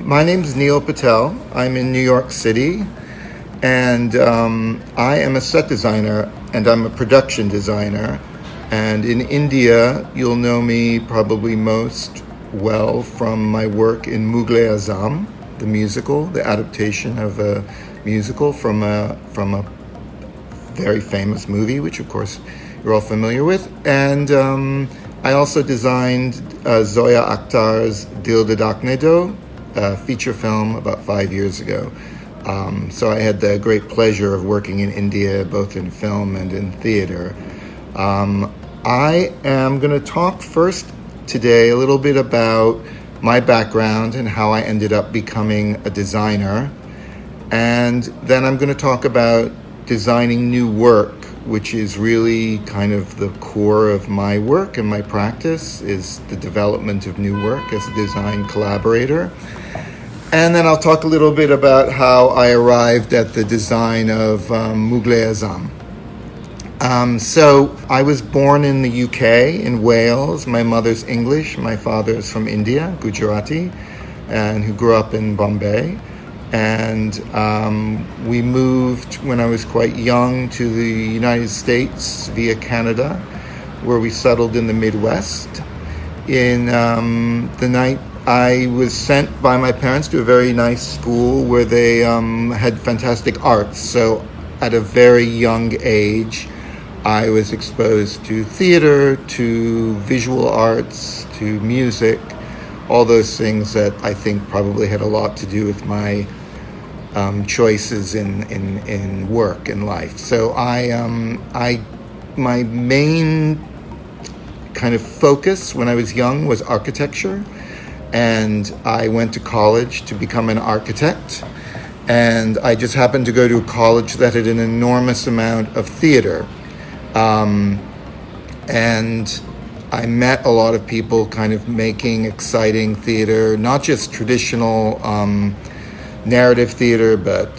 My name's Neil Patel. I'm in New York City, and I am a set designer and I'm a production designer. And in India, you'll know me probably most well from my work in Mughal Azam, the musical, the adaptation of a musical from a very famous movie, which of course you're all familiar with. And I also designed Zoya Akhtar's Dil de Dakhne Do, a feature film about 5 years ago. So I had the great pleasure of working in India, both in film and in theater. I am going to talk first today a little bit about my background and how I ended up becoming a designer. And then I'm going to talk about designing new work, which is really kind of the core of my work and my practice, is the development of new work as a design collaborator. And then I'll talk a little bit about how I arrived at the design of Mughal Azam. So I was born in the UK, in Wales. My mother's English, my father's from India, Gujarati, and who grew up in Bombay. And we moved when I was quite young to the United States via Canada, where we settled in the Midwest. In the night, I was sent by my parents to a very nice school where they had fantastic arts. So at a very young age, I was exposed to theater, to visual arts, to music, all those things that I think probably had a lot to do with my choices in work and life. So my main kind of focus when I was young was architecture, and I went to college to become an architect. And I just happened to go to a college that had an enormous amount of theater. And I met a lot of people kind of making exciting theater, not just traditional narrative theater, but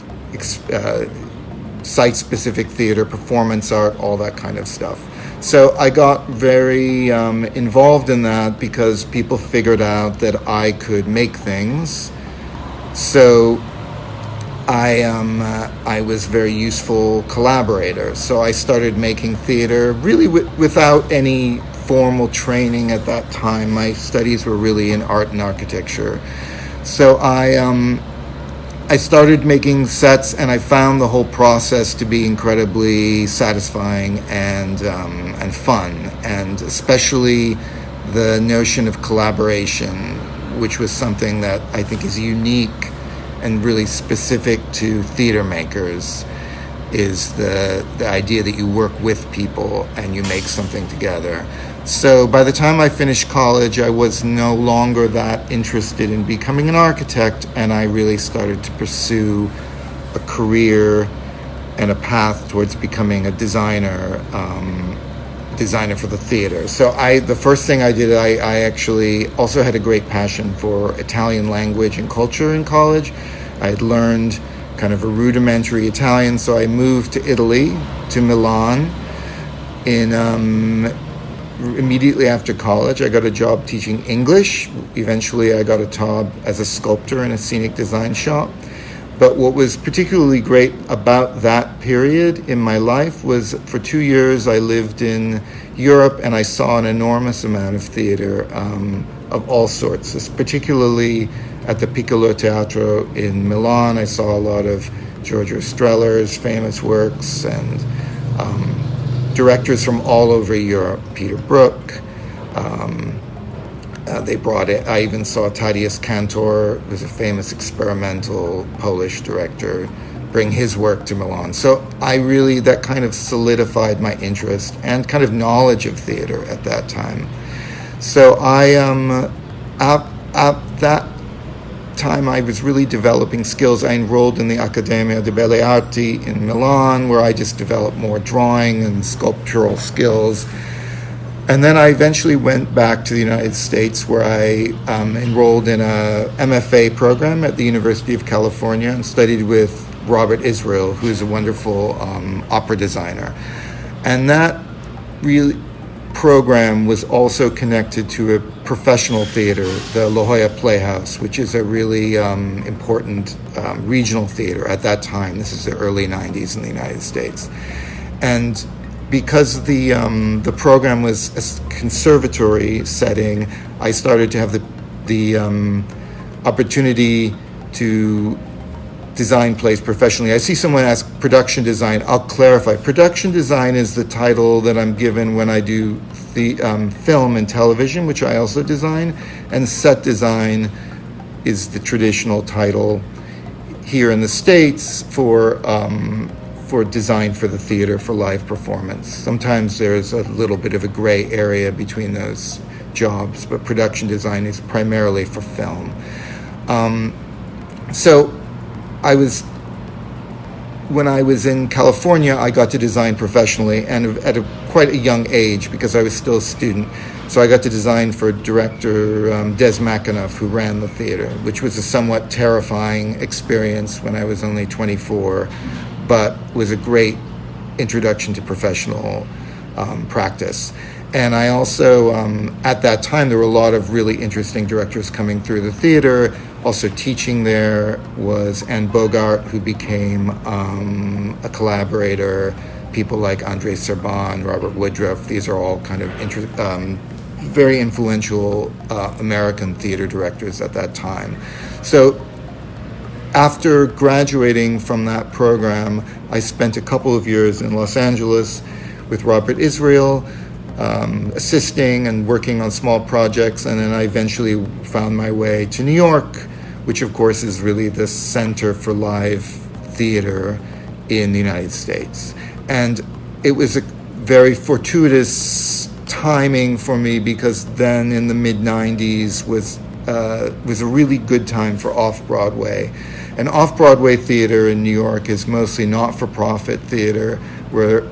site-specific theater, performance art, all that kind of stuff. So I got very involved in that because people figured out that I could make things. So I was a very useful collaborator. So I started making theater really without any formal training at that time. My studies were really in art and architecture. So I started making sets, and I found the whole process to be incredibly satisfying and fun, and especially the notion of collaboration, which was something that I think is unique and really specific to theater makers, is the idea that you work with people and you make something together. So by the time I finished college, I was no longer that interested in becoming an architect, and I really started to pursue a career and a path towards becoming a designer for the theater. So the first thing I did, I actually also had a great passion for Italian language and culture in college. I had learned kind of a rudimentary Italian, so I moved to Italy, to Milan, immediately after college. I got a job teaching English. Eventually, I got a job as a sculptor in a scenic design shop. But what was particularly great about that period in my life was for 2 years I lived in Europe, and I saw an enormous amount of theater of all sorts, particularly at the Piccolo Teatro in Milan. I saw a lot of Giorgio Strehler's famous works, and directors from all over Europe, Peter Brook. They brought it. I even saw Tadeusz Kantor, who's a famous experimental Polish director, bring his work to Milan. So that kind of solidified my interest and kind of knowledge of theater at that time. So at that time, I was really developing skills. I enrolled in the Accademia di Belle Arti in Milan, where I just developed more drawing and sculptural skills. And then I eventually went back to the United States, where I enrolled in a MFA program at the University of California and studied with Robert Israel, who's a wonderful opera designer. And that really program was also connected to a professional theater, the La Jolla Playhouse, which is a really important regional theater at that time. This is the early 90s in the United States. And because the program was a conservatory setting, I started to have the opportunity to design plays professionally. I see someone ask production design. I'll clarify. Production design is the title that I'm given when I do the film and television, which I also design, and set design is the traditional title here in the States for design for the theater for live performance. Sometimes there's a little bit of a gray area between those jobs, but production design is primarily for film. When I was in California, I got to design professionally, and at quite a young age, because I was still a student. So I got to design for director Des McAnuff, who ran the theater, which was a somewhat terrifying experience when I was only 24, but was a great introduction to professional practice. And I also, at that time, there were a lot of really interesting directors coming through the theater. Also teaching there was Anne Bogart, who became a collaborator. People like André Serban, Robert Woodruff. These are all kind of very influential American theater directors at that time. So after graduating from that program, I spent a couple of years in Los Angeles with Robert Israel, assisting and working on small projects, and then I eventually found my way to New York, which of course is really the center for live theater in the United States. And it was a very fortuitous timing for me, because then in the mid-90s was a really good time for off-Broadway. And off-Broadway theater in New York is mostly not-for-profit theater where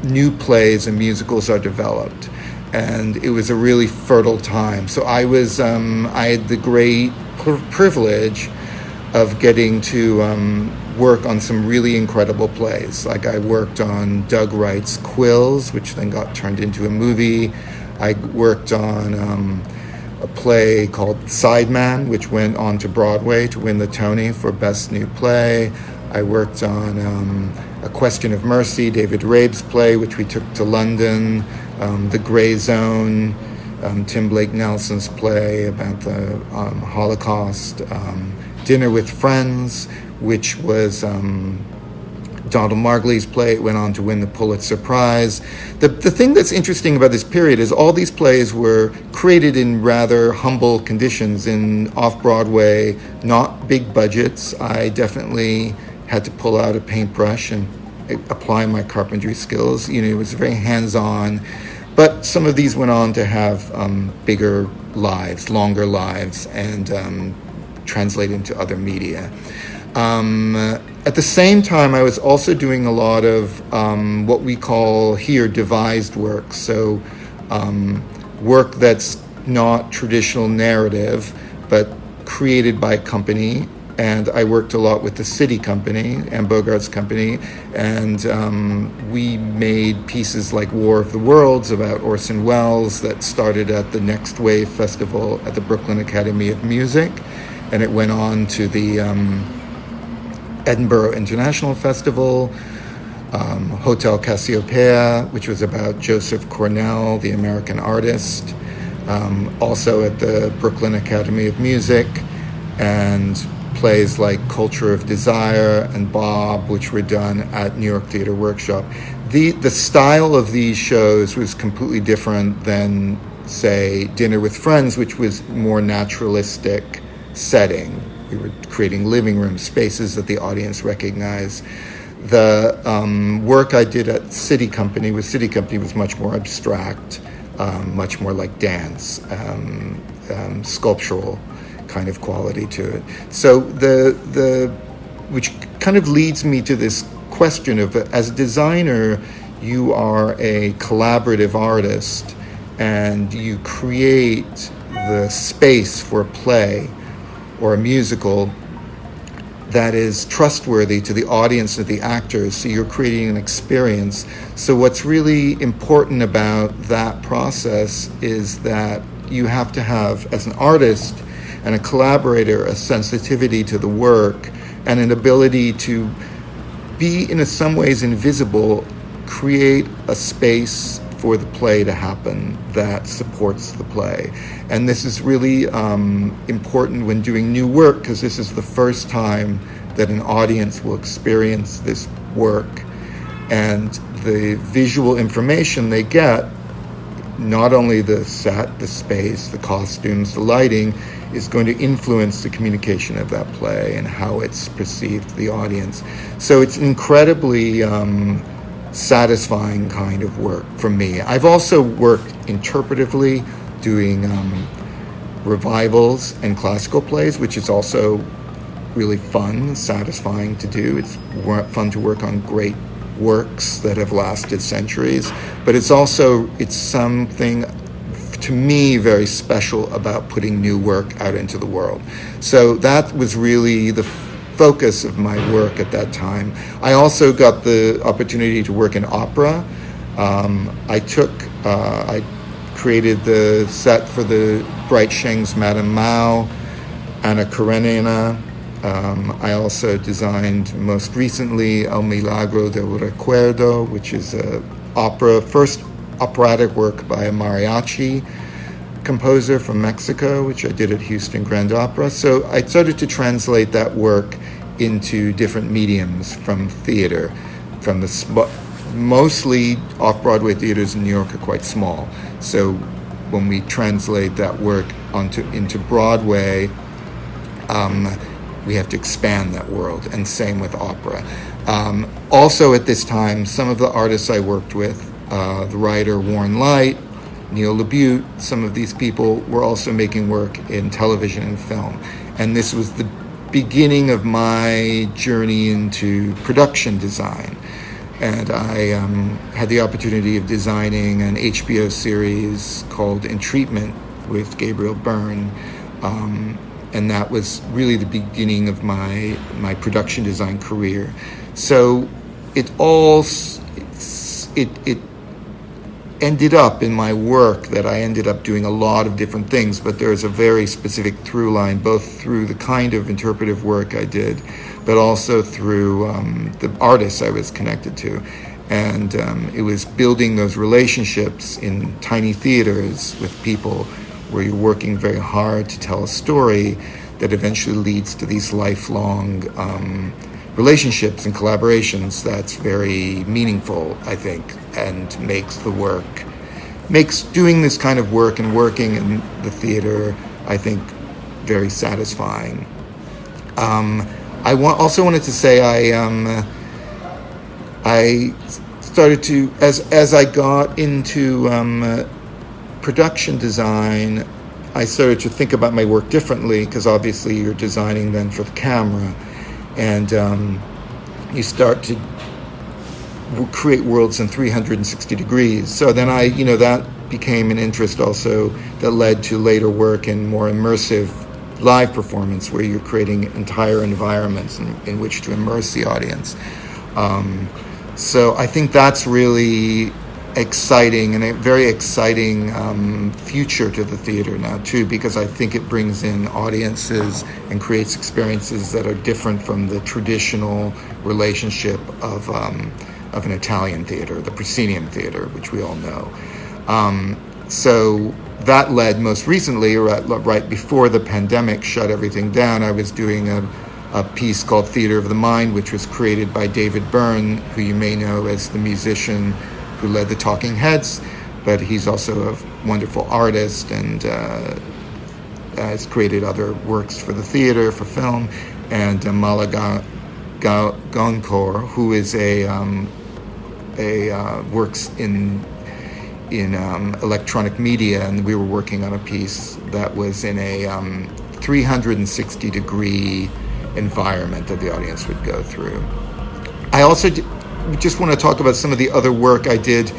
new plays and musicals are developed. And it was a really fertile time. So I had the great privilege of getting to work on some really incredible plays. Like I worked on Doug Wright's Quills, which then got turned into a movie. I worked on a play called Sideman, which went on to Broadway to win the Tony for Best New Play. I worked on A Question of Mercy, David Rabe's play, which we took to London. The Gray Zone, Tim Blake Nelson's play about the Holocaust. Dinner with Friends, which was Donald Margley's play. It went on to win the Pulitzer Prize. The thing that's interesting about this period is all these plays were created in rather humble conditions in off-Broadway, not big budgets. I definitely had to pull out a paintbrush and apply my carpentry skills. It was very hands-on. But some of these went on to have bigger lives, longer lives, and translate into other media. At the same time, I was also doing a lot of what we call here devised work. So work that's not traditional narrative, but created by a company. And I worked a lot with the City Company, Anne Bogart's company, and we made pieces like War of the Worlds about Orson Welles that started at the Next Wave Festival at the Brooklyn Academy of Music, and it went on to the Edinburgh International Festival, Hotel Cassiopeia, which was about Joseph Cornell, the American artist, also at the Brooklyn Academy of Music, and plays like Culture of Desire and Bob, which were done at New York Theater Workshop. The style of these shows was completely different than, say, Dinner with Friends, which was more naturalistic setting. We were creating living room spaces that the audience recognized. The work I did at City Company was much more abstract, much more like dance, sculptural kind of quality to it. So which kind of leads me to this question of, as a designer, you are a collaborative artist and you create the space for a play or a musical that is trustworthy to the audience and the actors, so you're creating an experience. So what's really important about that process is that you have to have, as an artist and a collaborator, a sensitivity to the work and an ability to be, in some ways, invisible, create a space for the play to happen that supports the play. And this is really important when doing new work, because this is the first time that an audience will experience this work. And the visual information they get, not only the set, the space, the costumes, the lighting, is going to influence the communication of that play and how it's perceived to the audience. So it's incredibly satisfying kind of work for me. I've also worked interpretively, doing revivals and classical plays, which is also really fun, satisfying to do. It's fun to work on great works that have lasted centuries, but it's something, to me, very special about putting new work out into the world. So that was really the focus of my work at that time. I also got the opportunity to work in opera. I created the set for the Bright Sheng's Madame Mao, Anna Karenina. I also designed, most recently, El Milagro del Recuerdo, which is first operatic work by a mariachi composer from Mexico, which I did at Houston Grand Opera. So I started to translate that work into different mediums from theater. Mostly off-Broadway theaters in New York are quite small. So when we translate that work into Broadway, we have to expand that world, and same with opera. Also at this time, some of the artists I worked with, the writer Warren Leight, Neil LaBute, some of these people were also making work in television and film. And this was the beginning of my journey into production design. And I had the opportunity of designing an HBO series called In Treatment with Gabriel Byrne. And that was really the beginning of my production design career. So it ended up in my work that I ended up doing a lot of different things, but there's a very specific through line, both through the kind of interpretive work I did, but also through the artists I was connected to. And it was building those relationships in tiny theaters with people where you're working very hard to tell a story that eventually leads to these lifelong relationships and collaborations that's very meaningful, I think, and makes doing this kind of work and working in the theater, I think, very satisfying. I also wanted to say I started to, as I got into production design, I started to think about my work differently, because obviously you're designing then for the camera, and you start to create worlds in 360 degrees. So then that became an interest also that led to later work in more immersive live performance, where you're creating entire environments in which to immerse the audience. So I think that's really exciting, and a very exciting future to the theater now too, because I think it brings in audiences and creates experiences that are different from the traditional relationship of an Italian theater, the proscenium theater, which we all know. So that led, most recently, right before the pandemic shut everything down, I was doing a piece called Theater of the Mind, which was created by David Byrne, who you may know as the musician who led the Talking Heads, but he's also a wonderful artist and has created other works for the theater, for film, and Mala Goncourt, who is works in electronic media, and we were working on a piece that was in a 360 degree environment that the audience would go through. I also just want to talk about some of the other work I did.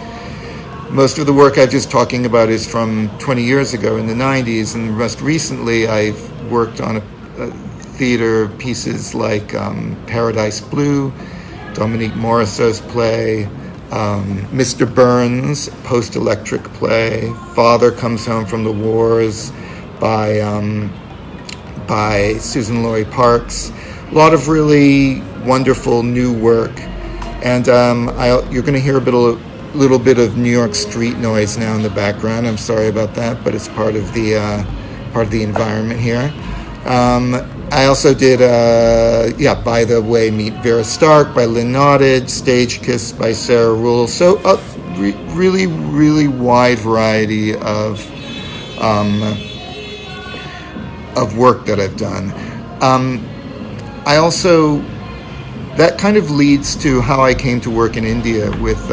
Most of the work I'm just talking about is from 20 years ago in the 90s, and most recently I've worked on theater pieces like Paradise Blue, Dominique Morisseau's play, Mr. Burns' post-electric play, Father Comes Home from the Wars by Susan Laurie Parks. A lot of really wonderful new work. And you're going to hear little bit of New York street noise now in the background. I'm sorry about that, but it's part of the environment here. I also did, By the Way, Meet Vera Stark by Lynn Nottage, Stage Kiss by Sarah Ruhl. So a really, really wide variety of work that I've done. That kind of leads to how I came to work in India with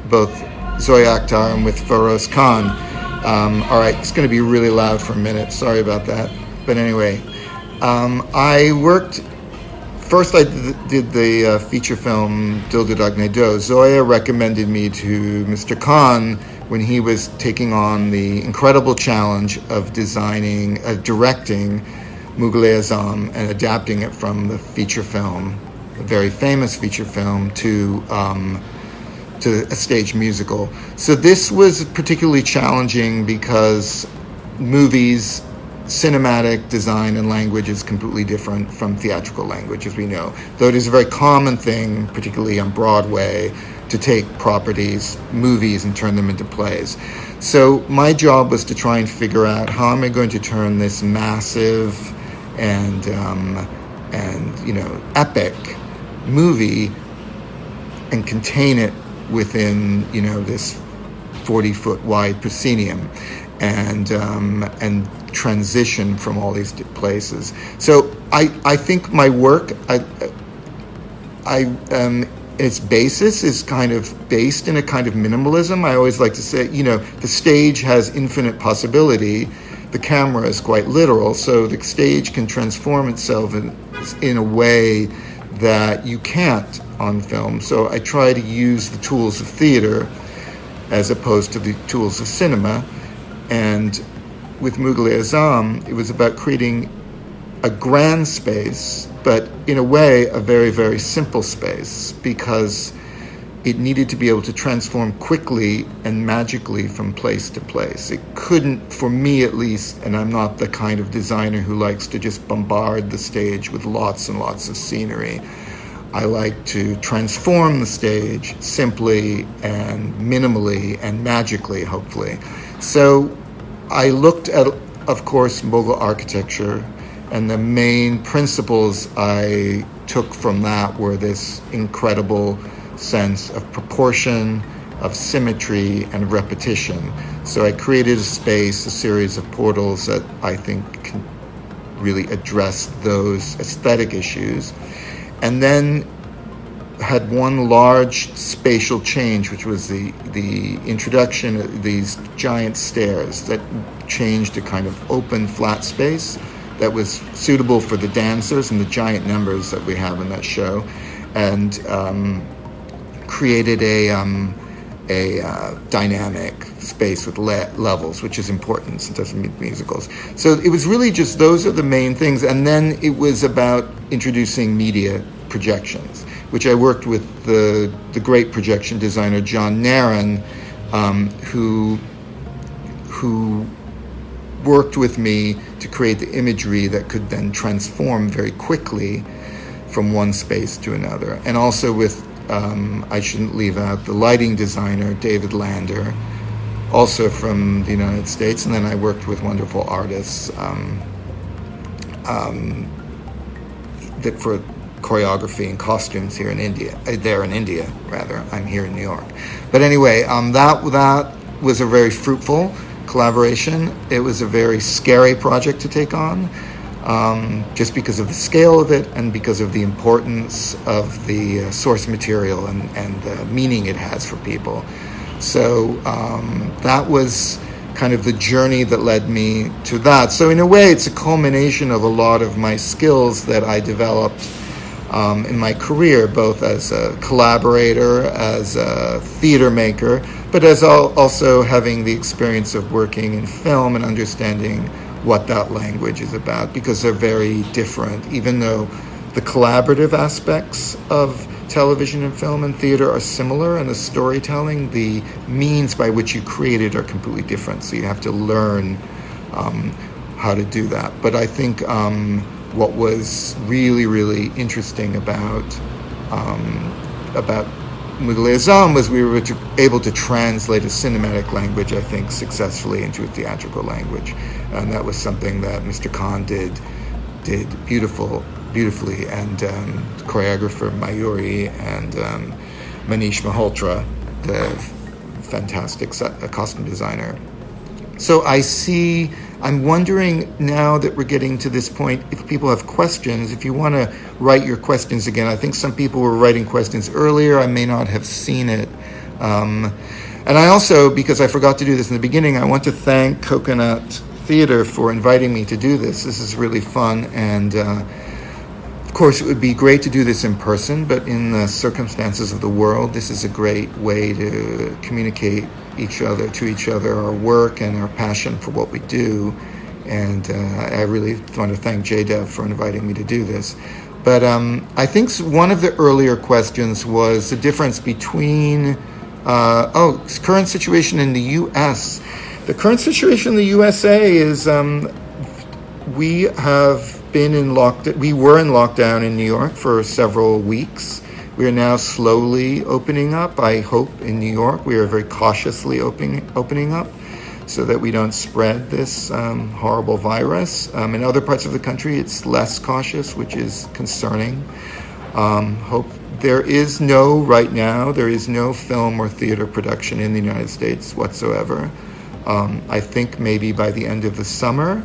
both Zoya Akhtar and with Feroz Khan. All right, it's going to be really loud for a minute. Sorry about that. But anyway, I did the feature film Dil de Dagne Do. Zoya recommended me to Mr. Khan when he was taking on the incredible challenge of directing Mughal-e-Azam and adapting it from the feature film, a very famous feature film, to a stage musical. So this was particularly challenging because movies, cinematic design and language is completely different from theatrical language, as we know. Though it is a very common thing, particularly on Broadway, to take movies, and turn them into plays. So my job was to try and figure out how am I going to turn this massive and epic movie and contain it within this 40-foot wide proscenium and transition from all these places. So I think my work, its basis is kind of based in a kind of minimalism. I always like to say, the stage has infinite possibility. The camera is quite literal, so the stage can transform itself in a way that you can't on film. So I try to use the tools of theater as opposed to the tools of cinema. And with Mughal-e-Azam, it was about creating a grand space, but in a way, a very, very simple space, because it needed to be able to transform quickly and magically from place to place. It couldn't, for me at least, and I'm not the kind of designer who likes to just bombard the stage with lots and lots of scenery. I like to transform the stage simply and minimally and magically, hopefully. So I looked at, of course, Mughal architecture, and the main principles I took from that were this incredible sense of proportion, of symmetry, and repetition. So I created a space, a series of portals that I think can really address those aesthetic issues. And then had one large spatial change, which was the introduction of these giant stairs that changed a kind of open, flat space that was suitable for the dancers and the giant numbers that we have in that show, and created a dynamic space with levels, which is important since it doesn't musicals. So it was really just those are the main things, and then it was about introducing media projections, which I worked with the great projection designer John Nairn, who worked with me to create the imagery that could then transform very quickly from one space to another. And also with, I shouldn't leave out, the lighting designer David Lander, also from the United States. And then I worked with wonderful artists that for choreography and costumes here in India. I'm here in New York. But anyway, that was a very fruitful collaboration. It was a very scary project to take on, just because of the scale of it and because of the importance of the source material and the meaning it has for people. So that was kind of the journey that led me to that. So in a way, it's a culmination of a lot of my skills that I developed in my career, both as a collaborator, as a theater maker, but as also having the experience of working in film and understanding what that language is about, because they're very different, even though the collaborative aspects of television and film and theater are similar, and the storytelling, the means by which you create it are completely different. So you have to learn how to do that. But I think what was really, really interesting about Mughal Azam was we were able to translate a cinematic language, I think, successfully into a theatrical language, and that was something that Mr. Khan did beautifully, and choreographer Mayuri and Manish Malhotra, the fantastic costume designer. So I'm wondering now that we're getting to this point, if people have questions, if you want to write your questions again. I think some people were writing questions earlier. I may not have seen it. And I also, because I forgot to do this in the beginning, I want to thank Coconut Theater for inviting me to do this. This is really fun, and of course it would be great to do this in person, but in the circumstances of the world, this is a great way to communicate to each other, our work and our passion for what we do. And I really want to thank JDev for inviting me to do this. But I think one of the earlier questions was the difference between current situation in the U.S. The current situation in the USA is we were in lockdown in New York for several weeks. We are now slowly opening up, I hope, in New York. We are very cautiously opening up so that we don't spread this horrible virus. In other parts of the country, it's less cautious, which is concerning. There is no film or theater production in the United States whatsoever. I think maybe by the end of the summer,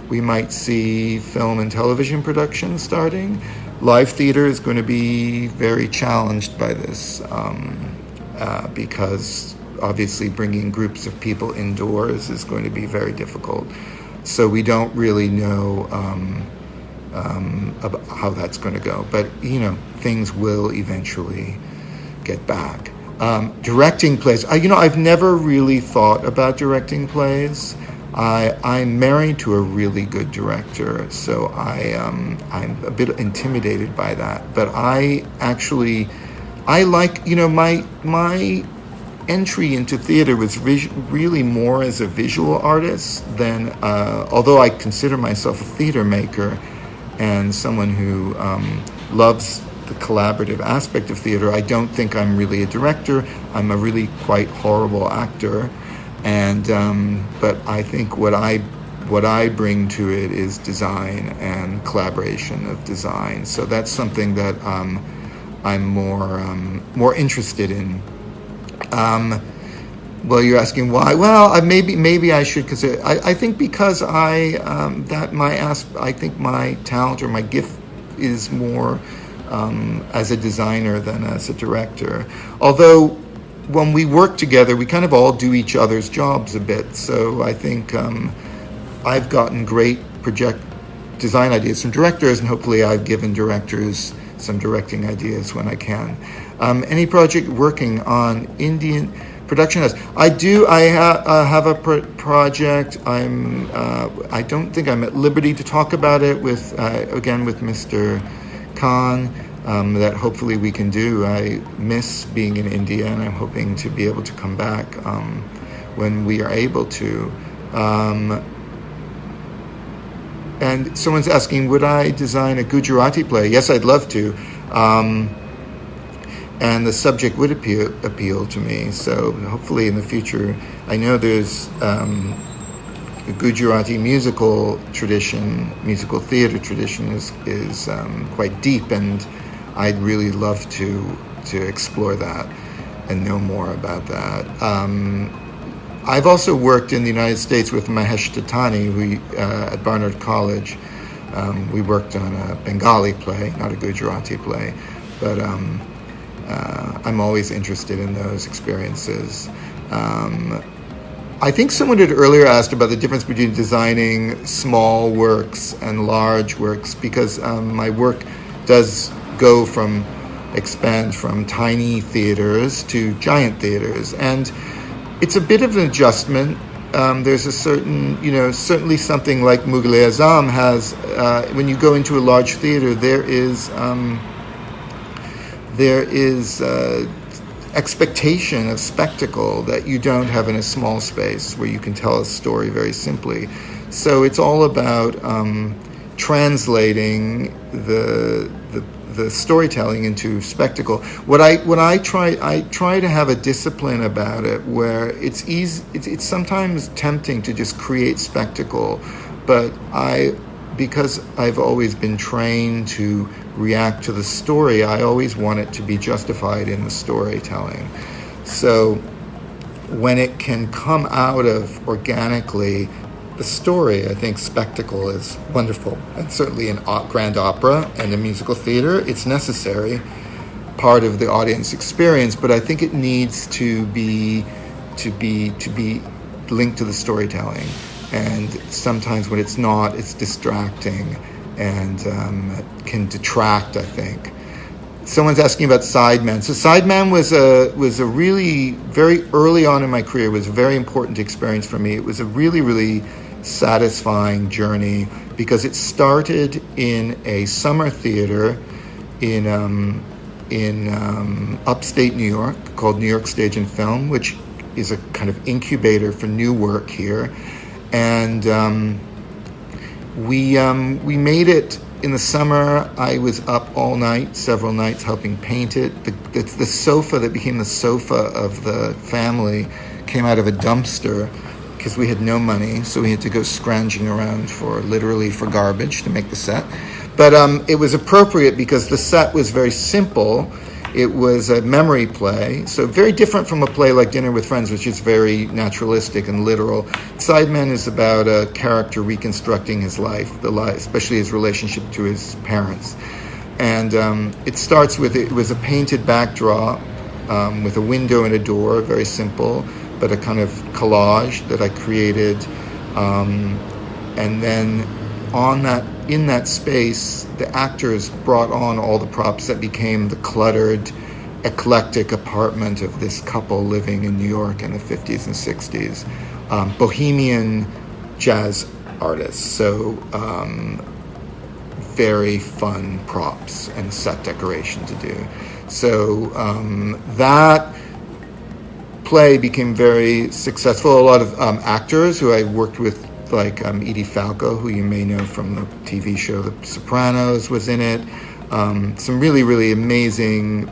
we might see film and television production starting. Live theater is going to be very challenged by this because obviously bringing groups of people indoors is going to be very difficult. So we don't really know about how that's going to go. But, things will eventually get back. Directing plays. I've never really thought about directing plays. I'm married to a really good director, so I'm a bit intimidated by that. But I like, my entry into theater was really more as a visual artist than, although I consider myself a theater maker and someone who loves the collaborative aspect of theater, I don't think I'm really a director. I'm a really quite horrible actor. And but I think what I bring to it is design and collaboration of design. So that's something that I'm more interested in. Well, you're asking why? Well, maybe I should, because I think because I think my talent or my gift is more as a designer than as a director. Although when we work together, we kind of all do each other's jobs a bit. So I think I've gotten great design ideas from directors, and hopefully I've given directors some directing ideas when I can. Any project working on Indian production house? I do. I have a project. I don't think I'm at liberty to talk about it with Mr. Khan. That hopefully we can do. I miss being in India, and I'm hoping to be able to come back when we are able to. And someone's asking, would I design a Gujarati play? Yes, I'd love to. And the subject would appeal to me. So hopefully in the future, I know there's the Gujarati musical theater tradition is quite deep, and I'd really love to explore that and know more about that. I've also worked in the United States with Mahesh Tatani at Barnard College. We worked on a Bengali play, not a Gujarati play, but I'm always interested in those experiences. I think someone had earlier asked about the difference between designing small works and large works, because my work does expand from tiny theaters to giant theaters, and it's a bit of an adjustment there's a certain, certainly something like Mughal Azam has, when you go into a large theater, there is expectation of spectacle that you don't have in a small space where you can tell a story very simply. So it's all about translating the storytelling into spectacle. I try to have a discipline about it where it's easy. It's sometimes tempting to just create spectacle, but because I've always been trained to react to the story, I always want it to be justified in the storytelling. So when it can come out of organically the story, I think spectacle is wonderful. And certainly in grand opera and in musical theater, it's necessary part of the audience experience, but I think it needs to be linked to the storytelling. And sometimes when it's not, it's distracting and can detract, I think. Someone's asking about Sideman. So Sideman was a really, very early on in my career, was a very important experience for me. It was a really, really satisfying journey because it started in a summer theater in upstate New York called New York Stage and Film, which is a kind of incubator for new work here. And we made it in the summer. I was up all night, several nights, helping paint it. The sofa that became the sofa of the family came out of a dumpster because we had no money, so we had to go scrounging around for garbage to make the set. But it was appropriate because the set was very simple. It was a memory play, so very different from a play like Dinner with Friends, which is very naturalistic and literal. Sidemen is about a character reconstructing his life, especially his relationship to his parents. And it starts with, it was a painted backdrop with a window and a door, very simple, but a kind of collage that I created. And then in that space, the actors brought on all the props that became the cluttered, eclectic apartment of this couple living in New York in the 50s and 60s. Bohemian jazz artists, so very fun props and set decoration to do. So that play became very successful. A lot of actors who I worked with, like Edie Falco, who you may know from the TV show The Sopranos, was in it. Some really, really amazing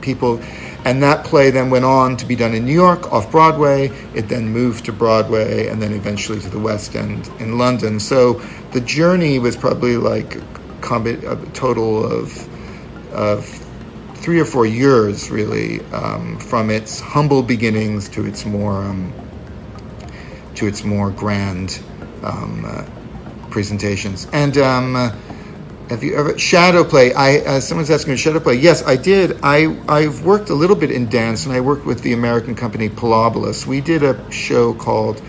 people. And that play then went on to be done in New York, off-Broadway. It then moved to Broadway and then eventually to the West End in London. So the journey was probably like a total of 3 or 4 years, really, from its humble beginnings to its more grand presentations. And have you ever shadow play? Someone's asking me shadow play. Yes, I did. I've worked a little bit in dance, and I worked with the American company Pilobolus. We did a show called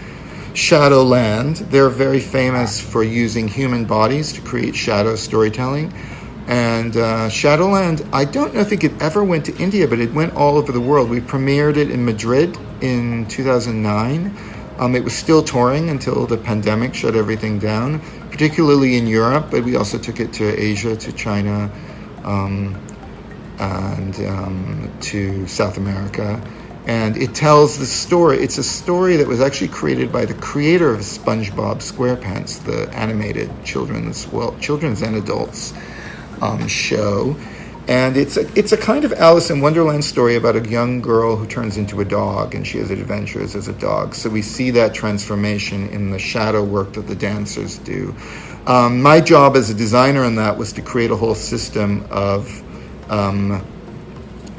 Shadowland. They're very famous for using human bodies to create shadow storytelling. And Shadowland, I think it ever went to India, but it went all over the world. We premiered it in Madrid in 2009. It was still touring until the pandemic shut everything down, particularly in Europe, but we also took it to Asia, to China, and to South America. And it tells the story. It's a story that was actually created by the creator of SpongeBob SquarePants, the animated children's and adults show. And it's a kind of Alice in Wonderland story about a young girl who turns into a dog, and she has adventures as a dog. So we see that transformation in the shadow work that the dancers do. My job as a designer in that was to create a whole system of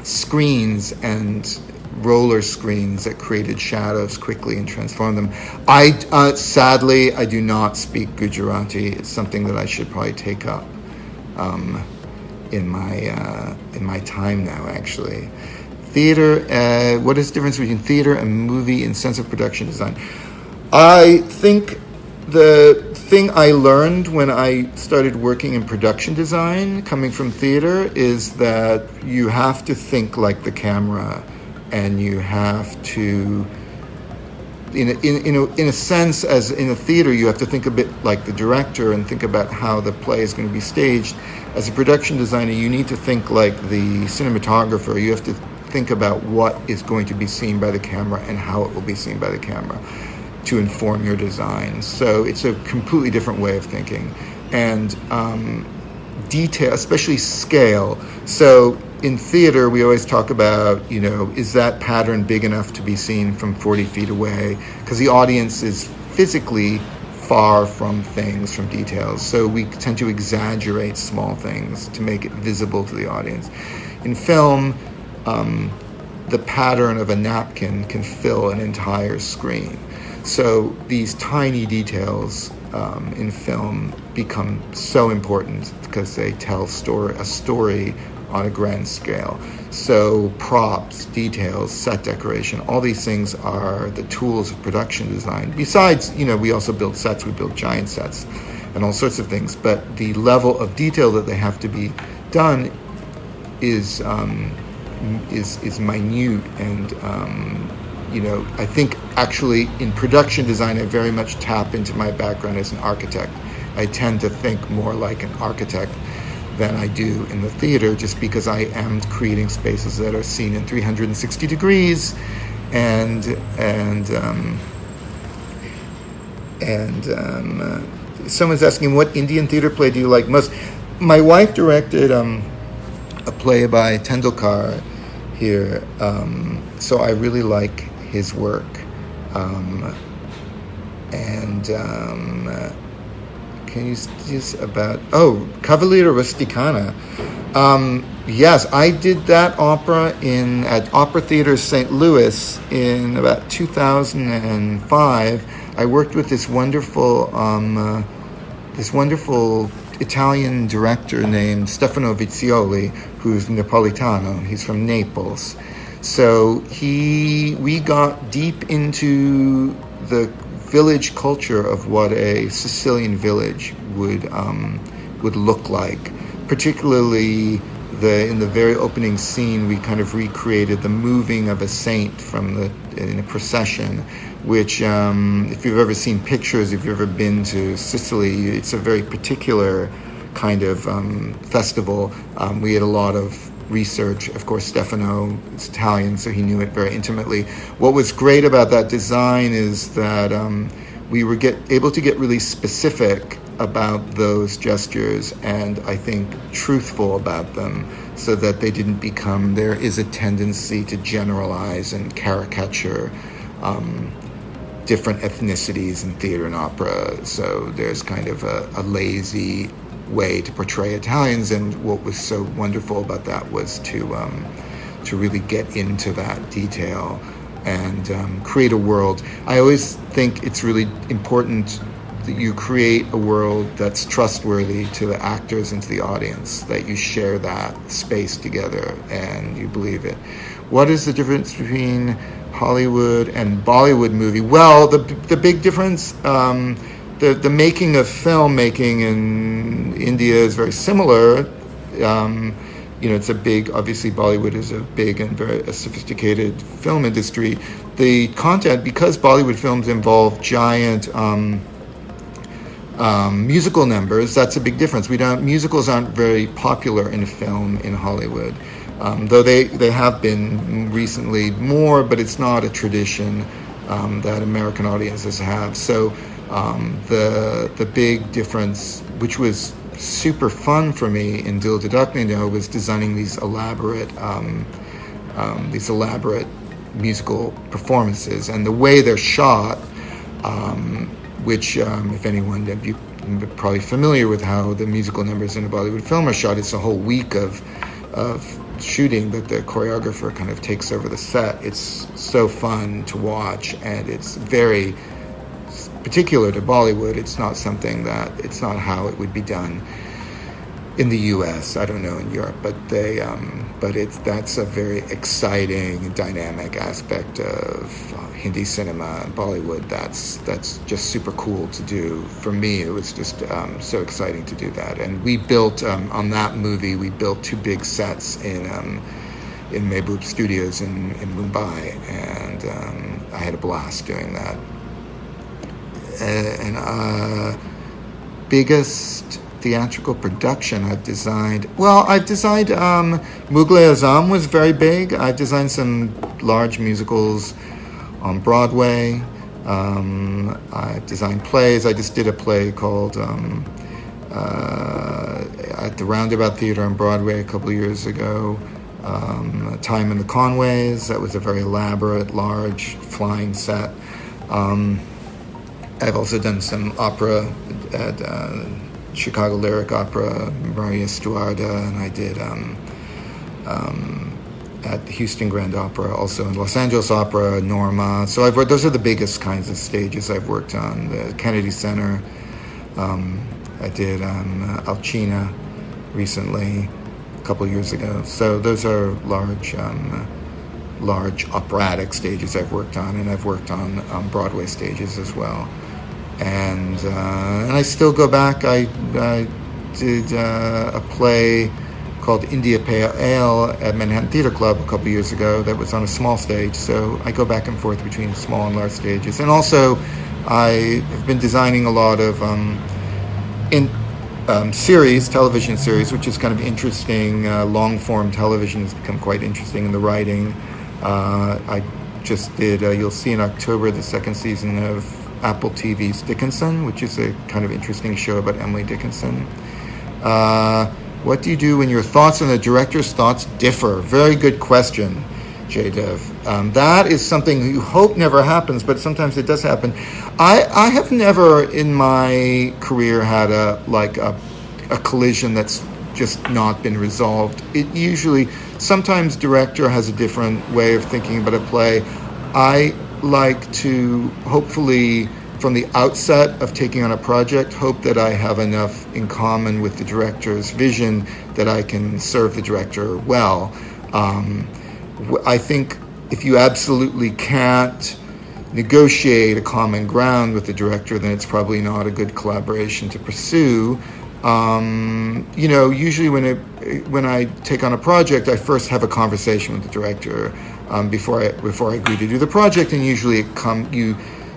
screens and roller screens that created shadows quickly and transformed them. Sadly, I do not speak Gujarati. It's something that I should probably take up in my time now, actually. Theater, what is the difference between theater and movie in sense of production design? I think the thing I learned when I started working in production design, coming from theater, is that you have to think like the camera, and you have to in a sense, as in a theater, you have to think a bit like the director and think about how the play is going to be staged. As a production designer, you need to think like the cinematographer. You have to think about what is going to be seen by the camera and how it will be seen by the camera to inform your design. So it's a completely different way of thinking. And detail, especially scale. So in theater, we always talk about, is that pattern big enough to be seen from 40 feet away? Because the audience is physically far from things, from details. So we tend to exaggerate small things to make it visible to the audience. In film, the pattern of a napkin can fill an entire screen. So these tiny details in film become so important because they tell a story on a grand scale. So props, details, set decoration, all these things are the tools of production design. Besides, we also build sets, we build giant sets and all sorts of things, but the level of detail that they have to be done is minute. And I think actually in production design I very much tap into my background as an architect. I tend to think more like an architect than I do in the theater, just because I am creating spaces that are seen in 360 degrees, and someone's asking, what Indian theater play do you like most? My wife directed a play by Tendulkar here, so I really like his work, can you just about Cavaliere Rusticana? Yes, I did that opera at Opera Theater St. Louis in about 2005. I worked with this wonderful Italian director named Stefano Vizzioli, who's Napolitano. He's from Naples. So we got deep into the village culture of what a Sicilian village would look like. Particularly in the very opening scene, we kind of recreated the moving of a saint in a procession, which if you've ever seen pictures, if you've ever been to Sicily, it's a very particular kind of festival. We had a lot of research. Of course, Stefano is Italian, so he knew it very intimately. What was great about that design is that we were able to get really specific about those gestures, and I think truthful about them, so that they didn't become, there is a tendency to generalize and caricature different ethnicities in theater and opera. So there's kind of a lazy way to portray Italians, and what was so wonderful about that was to really get into that detail and create a world. I always think it's really important that you create a world that's trustworthy to the actors and to the audience, that you share that space together and you believe it. What is the difference between Hollywood and Bollywood movie? Well, the big difference, the making of filmmaking in India is very similar. It's obviously Bollywood is a big and very sophisticated film industry. The content, because Bollywood films involve giant musical numbers, that's a big difference. Musicals aren't very popular in film in Hollywood, though they have been recently more, but it's not a tradition that American audiences have. So the big difference, which was super fun for me in Dil Dhadakne Do, was designing these elaborate musical performances, and the way they're shot, which if anyone, you're probably familiar with how the musical numbers in a Bollywood film are shot. It's a whole week of shooting that the choreographer kind of takes over the set. It's so fun to watch, and it's very particular to Bollywood. It's not how it would be done in the U.S. I don't know in Europe, but that's a very exciting, dynamic aspect of Hindi cinema and Bollywood. That's just super cool to do. For me, it was just so exciting to do that. And we built on that movie. We built 2 big sets in Mehboob Studios in Mumbai, I had a blast doing that. Biggest theatrical production I've designed. Well, I've designed Mughal Azam was very big. I've designed some large musicals on Broadway. I've designed plays. I just did a play called at the Roundabout Theater on Broadway a couple of years ago. Time in the Conways. That was a very elaborate, large, flying set. I've also done some opera at Chicago Lyric Opera, Maria Stuarda, and I did at the Houston Grand Opera, also in Los Angeles Opera, Norma. So those are the biggest kinds of stages I've worked on. The Kennedy Center. I did Alcina recently, a couple of years ago. So those are large operatic stages I've worked on, and I've worked on Broadway stages as well. And I still go back. I did a play called India Pale Ale at Manhattan Theater Club a couple years ago that was on a small stage. So I go back and forth between small and large stages. And also, I have been designing a lot of television series, which is kind of interesting. Long-form television has become quite interesting in the writing. I just did, you'll see in October, the second season of Apple TV's Dickinson, which is a kind of interesting show about Emily Dickinson. What do you do when your thoughts and the director's thoughts differ? Very good question, J-Dev. That is something you hope never happens, but sometimes it does happen. I have never in my career had a collision that's just not been resolved. It usually, sometimes director has a different way of thinking about a play. I like to, hopefully, from the outset of taking on a project, hope that I have enough in common with the director's vision that I can serve the director well. I think if you absolutely can't negotiate a common ground with the director, then it's probably not a good collaboration to pursue. Usually when I take on a project, I first have a conversation with the director before I agree to do the project, and usually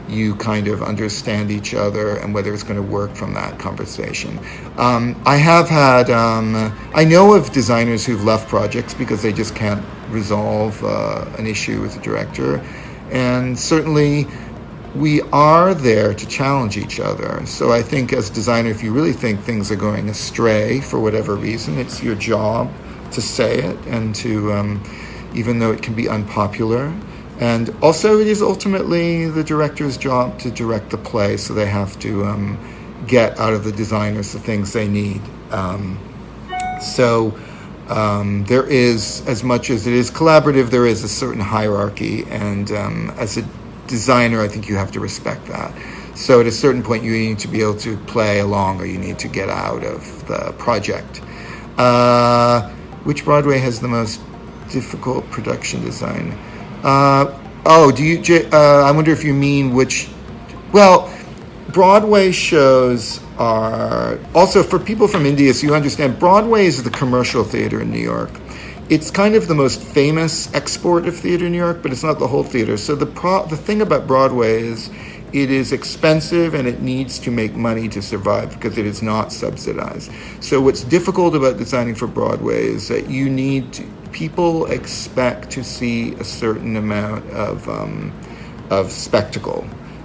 you kind of understand each other and whether it's going to work from that conversation. I have had, I know of designers who've left projects because they just can't resolve an issue with the director, and certainly we are there to challenge each other. So I think as a designer, if you really think things are going astray for whatever reason, it's your job to say it and to, even though it can be unpopular. And also it is ultimately the director's job to direct the play, so they have to get out of the designers the things they need. There is, as much as it is collaborative, there is a certain hierarchy, and as a designer, I think you have to respect that. So at a certain point, you need to be able to play along, or you need to get out of the project. Which Broadway has the most difficult production design? I wonder if you mean which. Well, Broadway shows are also, for people from India, so you understand, Broadway is the commercial theater in New York. It's kind of the most famous export of theater in New York, but it's not the whole theater. So the thing about Broadway is it is expensive and it needs to make money to survive because it is not subsidized. So what's difficult about designing for Broadway is that people expect to see a certain amount of spectacle,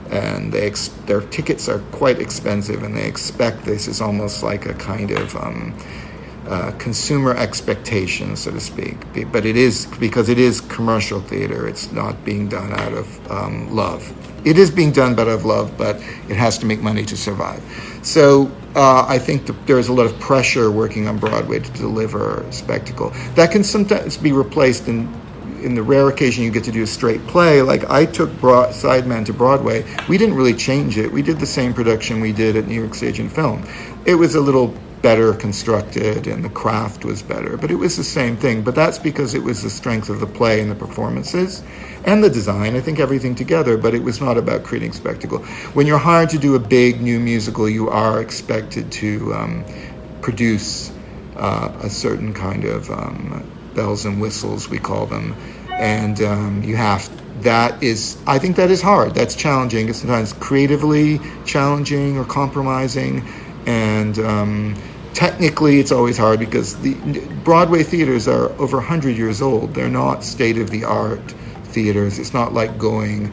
and their tickets are quite expensive, and they expect this is almost like a kind of consumer expectation, so to speak. But it is, because it is commercial theater, it's not being done out of love. It is being done out of love, but it has to make money to survive. So I think there's a lot of pressure working on Broadway to deliver spectacle. That can sometimes be replaced in the rare occasion you get to do a straight play. Like I took Sideman to Broadway. We didn't really change it. We did the same production we did at New York Stage and Film. It was a little better constructed and the craft was better, but it was the same thing. But that's because it was the strength of the play and the performances and the design, I think everything together, but it was not about creating spectacle. When you're hired to do a big new musical, you are expected to produce a certain kind of bells and whistles, we call them, and you have I think that is hard. That's challenging. It's sometimes creatively challenging or compromising, and technically it's always hard because the Broadway theaters are over 100 years old. They're not state-of-the-art theaters. It's not like going,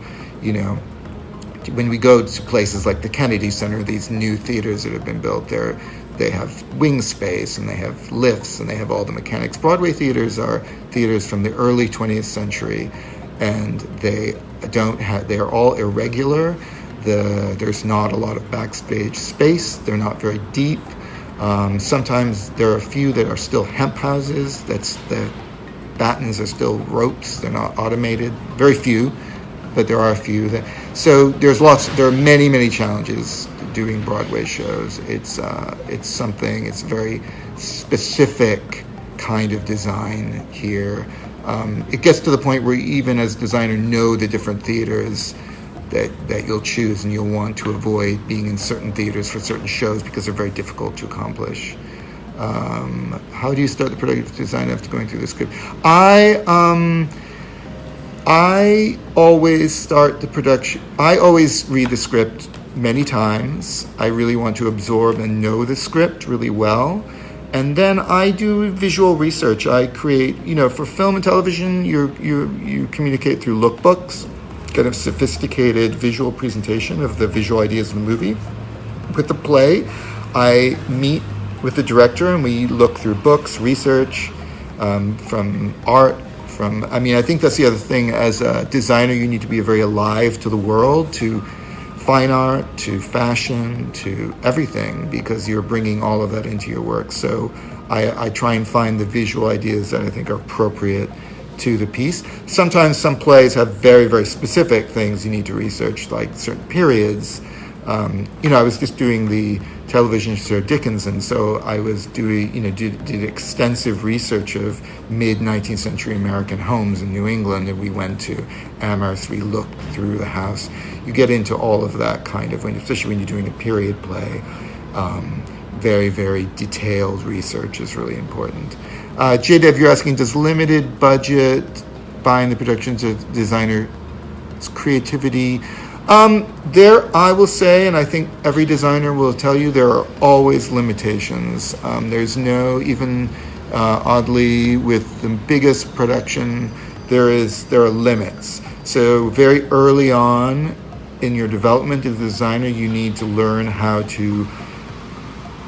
when we go to places like the Kennedy Center, these new theaters that have been built there, they have wing space and they have lifts and they have all the mechanics. Broadway theaters are theaters from the early 20th century, and they are all irregular. There's not a lot of backstage space. They're not very deep. Sometimes there are a few that are still hemp houses. The battens are still ropes. They're not automated. Very few, but there are a few. So there are many, many challenges doing Broadway shows. It's a very specific kind of design here. It gets to the point where you even as a designer know the different theaters that you'll choose, and you'll want to avoid being in certain theaters for certain shows because they're very difficult to accomplish. How do you start the production design after going through the script? I always start the production. I always read the script many times. I really want to absorb and know the script really well. And then I do visual research. I create, for film and television, you communicate through lookbooks, kind of sophisticated visual presentation of the visual ideas of the movie. With the play, I meet with the director and we look through books, research, from art, I think that's the other thing. As a designer, you need to be very alive to the world, to fine art, to fashion, to everything, because you're bringing all of that into your work. So I try and find the visual ideas that I think are appropriate to the piece. Sometimes some plays have very, very specific things you need to research, like certain periods. I was just doing the television show Dickinson, so I was doing, did extensive research of mid-19th century American homes in New England, and we went to Amherst, we looked through the house. You get into all of that kind of, especially when you're doing a period play. Very, very detailed research is really important. J-Dev, you're asking, does limited budget bind the production designer's creativity? I will say, and I think every designer will tell you, there are always limitations. There's even oddly, with the biggest production, there are limits. So very early on in your development as a designer, you need to learn how to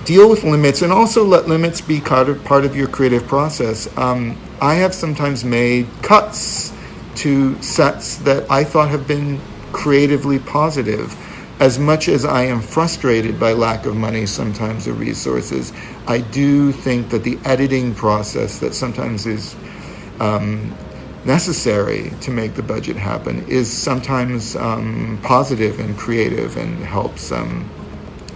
deal with limits and also let limits be part of your creative process. I have sometimes made cuts to sets that I thought have been creatively positive. As much as I am frustrated by lack of money sometimes or resources, I do think that the editing process that sometimes is necessary to make the budget happen is sometimes positive and creative and helps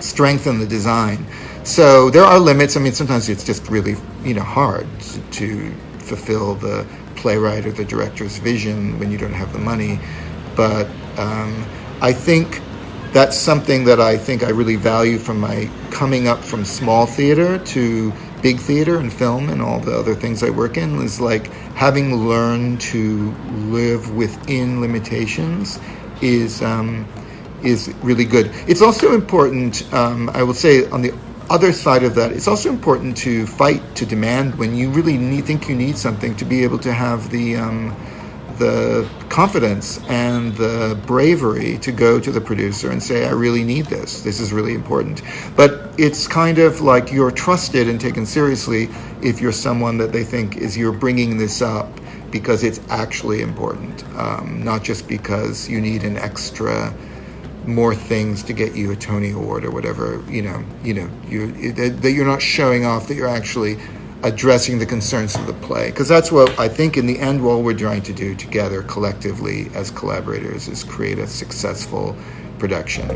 strengthen the design. So there are limits. Sometimes it's just really hard to fulfill the playwright or the director's vision when you don't have the money. But I think that's something that I think I really value from my coming up from small theater to big theater and film and all the other things I work in, is like having learned to live within limitations is really good. It's also important, I will say, on the other side of that, it's also important to fight to demand when you really think you need something, to be able to have the confidence and the bravery to go to the producer and say, I really need this. This is really important. But it's kind of like you're trusted and taken seriously if you're someone that they think you're bringing this up because it's actually important, not just because you need an extra more things to get you a Tony Award or whatever. That you're not showing off, that you're actually addressing the concerns of the play, because that's what I think in the end what we're trying to do together collectively as collaborators is create a successful production.